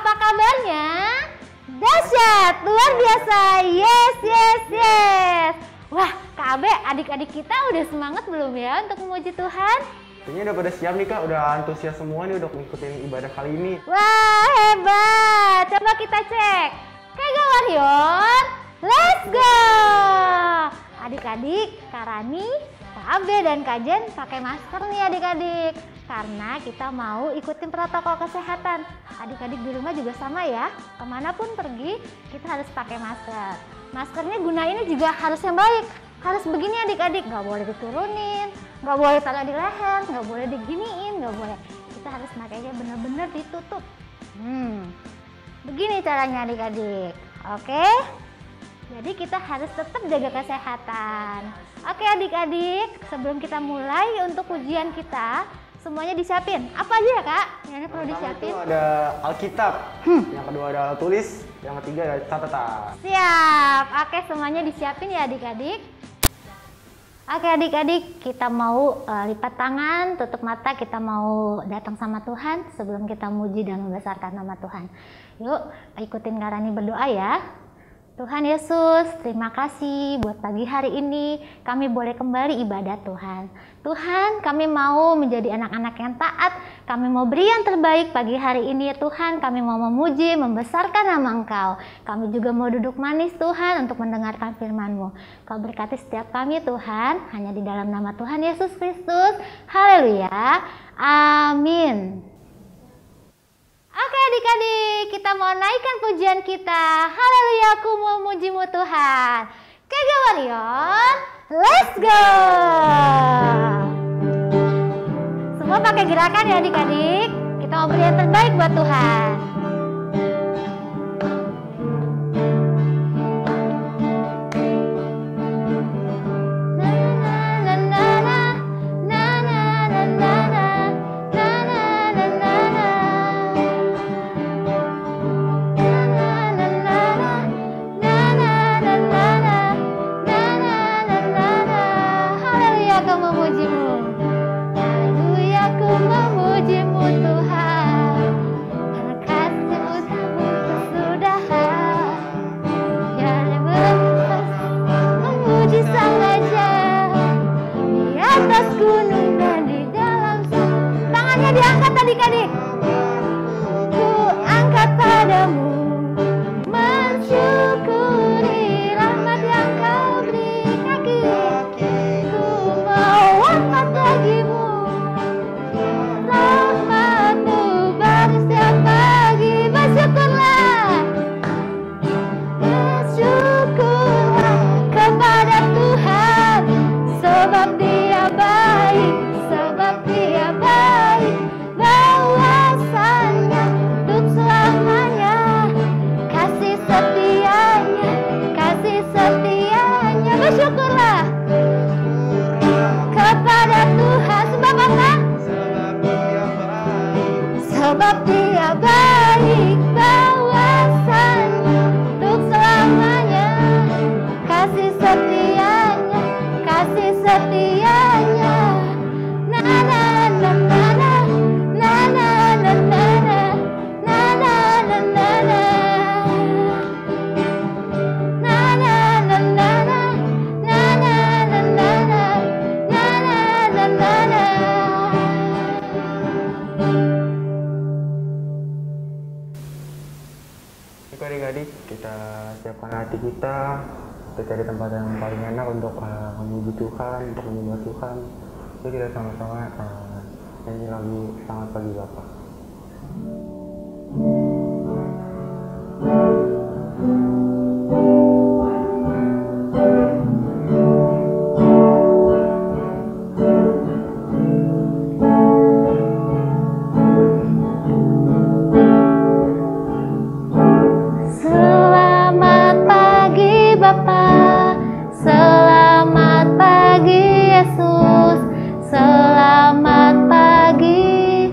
Apa kabarnya? Dahsyat, luar biasa. Yes, yes, yes. Wah, Kak Abe, adik-adik kita udah semangat belum ya untuk memuji Tuhan? Kayaknya udah pada siap nih Kak, udah antusias semua nih udah ngikutin ibadah kali ini. Wah, hebat. Coba kita cek. Kagak Warrior, let's go. Adik-adik, Kak Rani, Kak Abe, dan Kak Jen pakai masker nih adik-adik. Karena kita mau ikutin protokol kesehatan. Adik-adik di rumah juga sama ya. Kemanapun pergi, kita harus pakai masker. Maskernya gunainnya juga harus yang baik. Harus begini adik-adik, nggak boleh diturunin, nggak boleh taruh di leher, nggak boleh diginiin, nggak boleh. Kita harus makainya benar-benar ditutup. Begini caranya adik-adik. Oke? Jadi kita harus tetap jaga kesehatan. Oke adik-adik, sebelum kita mulai untuk ujian kita, semuanya disiapin. Apa aja ya Kak? Yang perlu disiapin? Itu ada Alkitab, yang kedua ada alat tulis, yang ketiga ada catatan. Siap. Oke, semuanya disiapin ya adik-adik. Oke adik-adik, kita mau lipat tangan, tutup mata, kita mau datang sama Tuhan sebelum kita muji dan membesarkan nama Tuhan. Yuk, ikutin Kak Rani berdoa ya. Tuhan Yesus, terima kasih buat pagi hari ini kami boleh kembali ibadah Tuhan. Tuhan, kami mau menjadi anak-anak yang taat, kami mau beri yang terbaik pagi hari ini ya Tuhan. Kami mau memuji, membesarkan nama Engkau. Kami juga mau duduk manis Tuhan untuk mendengarkan firman-Mu. Kau berkati setiap kami Tuhan, hanya di dalam nama Tuhan Yesus Kristus. Haleluya, amin. Oke adik-adik, kita mau naikkan pujian kita. Haleluya, aku mau memuji-Mu Tuhan. Kagak Warrior, let's go. Semua pakai gerakan ya adik-adik. Kita mau beri yang terbaik buat Tuhan. Diangkat adik-adik. Ku angkat padamu, mensyukuri rahmat yang Kau beri. Kaki ku mau angkat bagimu, rahmat-Mu baru setiap pagi. Bersyukurlah, bersyukurlah kepada Tuhan, sebab Dia baik, sebab Dia baik. Bahwasanya untuk selamanya, kasih setianya, kasih setianya. Bersyukurlah kepada Tuhan. Sebab apa? Sebab Dia baik. Bahwasanya untuk selamanya, kasih setianya, kasih setianya. Na na na na na. Na na na na na, na na na na na, na na na na na, na na na na na, na na na na. Oke adik-adik, kita siapkan hati kita cari tempat yang paling enak untuk memuji Tuhan, untuk menyembah Tuhan. Jadi kita sama-sama nyanyi lagu Selamat Pagi Bapa. Selamat pagi Bapa, selamat pagi Yesus, selamat pagi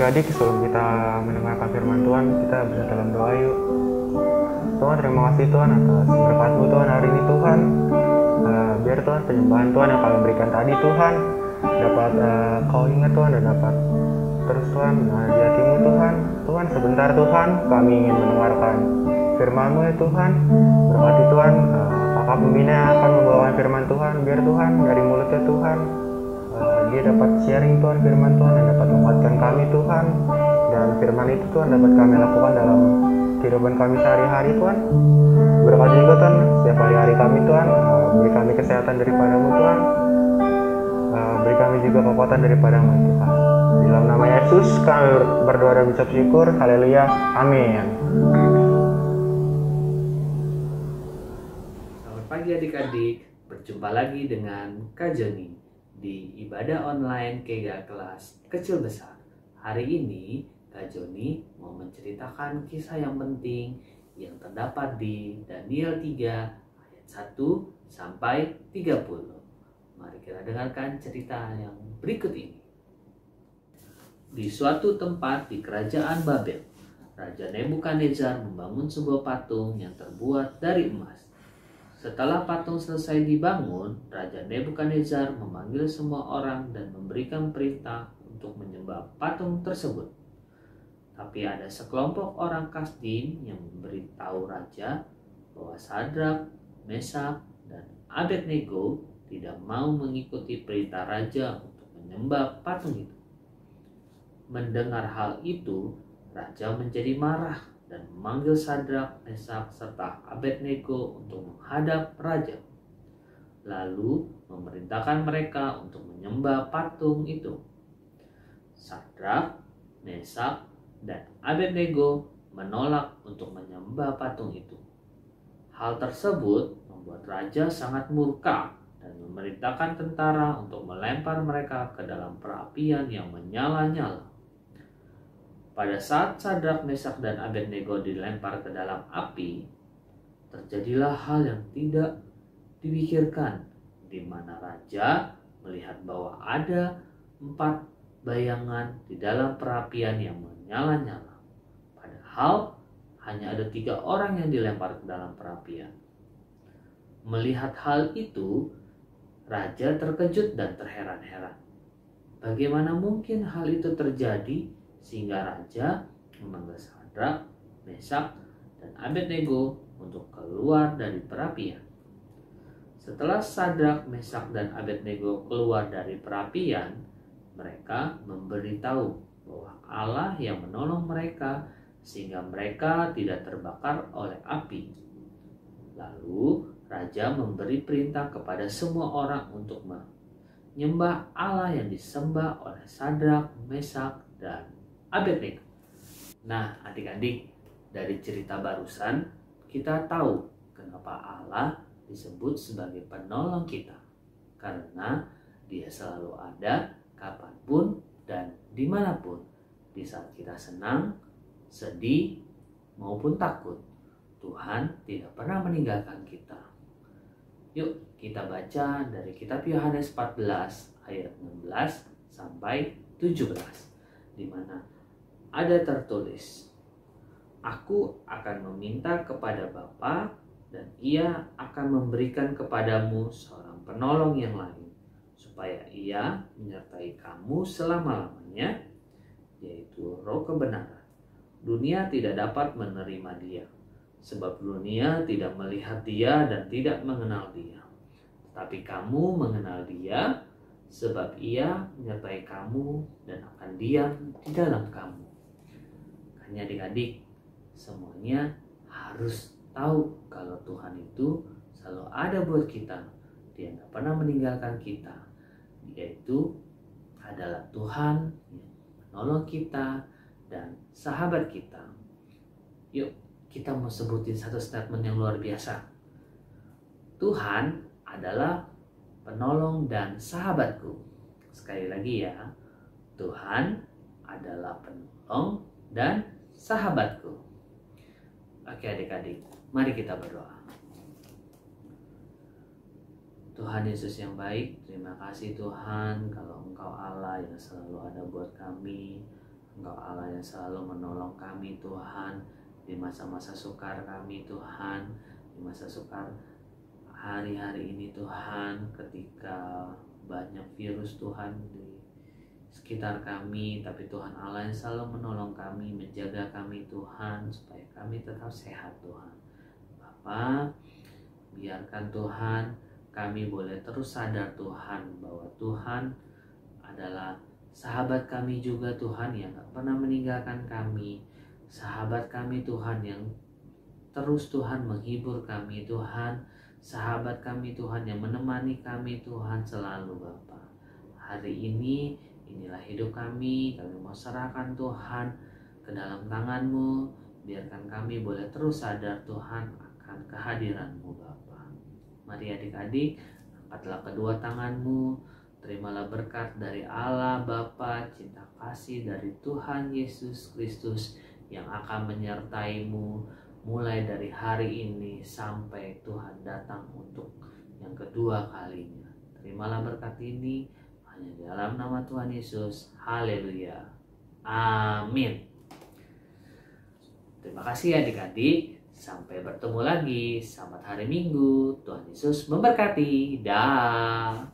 adik-adik, sebelum kita mendengarkan firman Tuhan, kita bisa dalam doa yuk. Tuhan, terima kasih Tuhan atas berkat-Mu Tuhan hari ini Tuhan. Biar Tuhan penyembahan Tuhan yang kami berikan tadi Tuhan dapat Kau ingat Tuhan, dan dapat terus Tuhan di hati-Mu Tuhan. Tuhan, sebentar Tuhan, kami ingin mendengarkan firman-Mu ya Tuhan. Berkati Tuhan kakak pembina yang akan membawakan firman Tuhan. Biar Tuhan dari mulutnya Tuhan dia dapat sharing Tuhan firman Tuhan, dan dapat menguatkan kami Tuhan. Dan firman itu Tuhan dapat kami lakukan dalam kehidupan kami sehari-hari Tuhan. Berkati juga Tuhan setiap hari-hari kami Tuhan. Beri kami kesehatan daripada-Mu Tuhan. Beri kami juga kekuatan daripada-Mu Tuhan. Di dalam nama Yesus kami berdoa dan mengucap syukur. Haleluya. Amin. Selamat pagi adik-adik. Berjumpa lagi dengan Kak Joni di ibadah online Kega kelas kecil besar. Hari ini Kak Joni mau menceritakan kisah yang penting yang terdapat di Daniel 3 ayat 1 sampai 30. Mari kita dengarkan cerita yang berikut ini. Di suatu tempat di kerajaan Babel, Raja Nebukadnezar membangun sebuah patung yang terbuat dari emas. Setelah patung selesai dibangun, Raja Nebukadnezar memanggil semua orang dan memberikan perintah untuk menyembah patung tersebut. Tapi ada sekelompok orang Kasdim yang memberitahu raja bahwa Sadrak, Mesak, dan Abednego tidak mau mengikuti perintah raja untuk menyembah patung itu. Mendengar hal itu, raja menjadi marah dan memanggil Sadrak, Mesak, serta Abednego untuk menghadap raja. Lalu memerintahkan mereka untuk menyembah patung itu. Sadrak, Mesak, dan Abednego menolak untuk menyembah patung itu. Hal tersebut membuat raja sangat murka dan memerintahkan tentara untuk melempar mereka ke dalam perapian yang menyala-nyala. Pada saat Sadrak, Mesak, dan Abednego dilempar ke dalam api, terjadilah hal yang tidak dipikirkan, di mana raja melihat bahwa ada 4 bayangan di dalam perapian yang menyala-nyala. Padahal hanya ada 3 orang yang dilempar ke dalam perapian. Melihat hal itu, raja terkejut dan terheran-heran. Bagaimana mungkin hal itu terjadi sehingga raja memanggil Sadrak, Mesak, dan Abednego untuk keluar dari perapian. Setelah Sadrak, Mesak, dan Abednego keluar dari perapian, mereka memberitahu bahwa Allah yang menolong mereka sehingga mereka tidak terbakar oleh api. Lalu raja memberi perintah kepada semua orang untuk menyembah Allah yang disembah oleh Sadrak, Mesak, dan Abednego. Nah, adik-adik, dari cerita barusan kita tahu kenapa Allah disebut sebagai penolong kita. Karena Dia selalu ada kapanpun dan dimanapun, di saat kita senang, sedih, maupun takut. Tuhan tidak pernah meninggalkan kita. Yuk kita baca dari kitab Yohanes 14 ayat 16 sampai 17, di mana ada tertulis, Aku akan meminta kepada Bapa dan Ia akan memberikan kepadamu seorang penolong yang lain, supaya Ia menyertai kamu selama-lamanya, yaitu Roh kebenaran. Dunia tidak dapat menerima Dia, sebab dunia tidak melihat Dia dan tidak mengenal Dia. Tetapi kamu mengenal Dia, sebab Ia menyertai kamu dan akan diam di dalam kamu. Hanya adik-adik, semuanya harus tahu kalau Tuhan itu selalu ada buat kita. Dia tidak pernah meninggalkan kita. Dia itu adalah Tuhan yang menolong kita dan sahabat kita. Yuk kita mau sebutin satu statement yang luar biasa. Tuhan adalah penolong dan sahabatku. Sekali lagi ya, Tuhan adalah penolong dan sahabatku. Oke adik-adik, mari kita berdoa. Tuhan Yesus yang baik, terima kasih Tuhan kalau Engkau Allah yang selalu ada buat kami. Engkau Allah yang selalu menolong kami Tuhan, di masa-masa sukar kami Tuhan, di masa sukar hari-hari ini Tuhan, ketika banyak virus Tuhan di sekitar kami, tapi Tuhan Allah yang selalu menolong kami, menjaga kami Tuhan, supaya kami tetap sehat Tuhan. Bapa, biarkan Tuhan kami boleh terus sadar Tuhan, bahwa Tuhan adalah sahabat kami juga Tuhan, yang gak pernah meninggalkan kami. Sahabat kami Tuhan yang terus Tuhan menghibur kami Tuhan. Sahabat kami Tuhan yang menemani kami Tuhan selalu Bapa. Hari ini, inilah hidup kami mau serahkan Tuhan ke dalam tangan-Mu. Biarkan kami boleh terus sadar Tuhan akan kehadiran-Mu Bapa. Mari adik-adik, angkatlah kedua tangan-Mu, terimalah berkat dari Allah Bapa, cinta kasih dari Tuhan Yesus Kristus yang akan menyertai-Mu mulai dari hari ini sampai Tuhan datang untuk yang kedua kalinya. Terimalah berkat ini hanya di dalam nama Tuhan Yesus. Haleluya. Amin. Terima kasih adik-adik. Sampai bertemu lagi. Selamat hari Minggu. Tuhan Yesus memberkati. Dah.